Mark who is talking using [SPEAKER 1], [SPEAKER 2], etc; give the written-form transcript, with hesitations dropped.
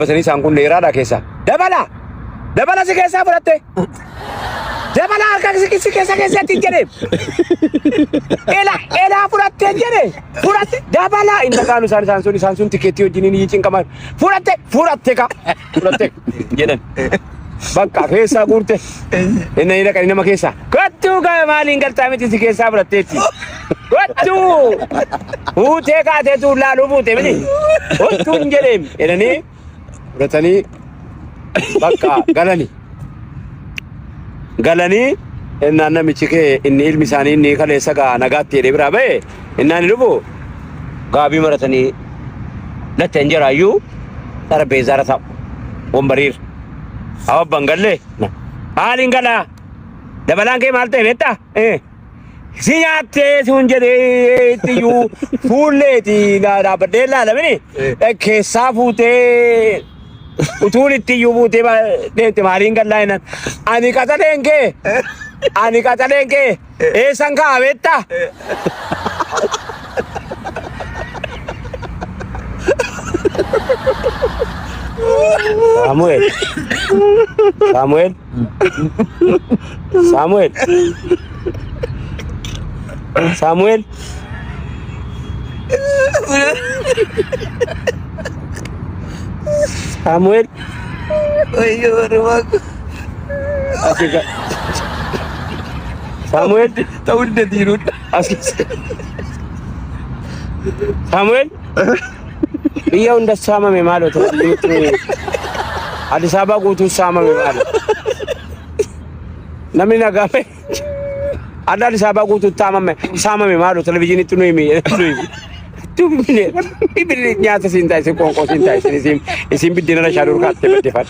[SPEAKER 1] Basanii isaan kun dheeraadha keessa. Dabala si keessaa fudhatte. Dabala harka si keessatti jedhee. Eelaa fudhattee jedhee. Fudhatte dabala inni kaanu isaan sun tikeetii wajjin ni cinqaman. Fudhatte jedhan. Bakka keessaa guurte. Inni dhaqanii nama keessaa. Kottuu maaliin galtaa miti si keessaa fudhatteetti. Kottuu fuutee kaatee tuullaaluu fuute miti. Kottuun jedheem jedhanii fudhatanii bakka galanii innaan namichi kee inni ilmi isaanii inni kaleessa gaa nagaatti jedhee biraa ba'e innaan dhufu gaabii maratanii latteen jiraayyuu xarbeezzaara ta'u wombariir abban gallee haaliin galaa dabalaan kee maal ta'e beektaa si nyaattee sun jedhee ittiyuu fuulleeti dhaabbadhee ilaalamini keessaa fuutee utuun ittiyuu fuutee deemte maaliin gallaa innan ani qaxaleen kee eessan kaa beektaa Samuel
[SPEAKER 2] Ayo rumahku.
[SPEAKER 1] Asika Samuel
[SPEAKER 2] tahu udah dirut.
[SPEAKER 1] Samuel iya unda sama me malo to ada sabah gutu sama me malo namni nagame ada sabah gutu sama me malo televisi itu nuimi Tumine, ibili nyata sinta isi kongko sinta isi bidina na sharur katte bedefat.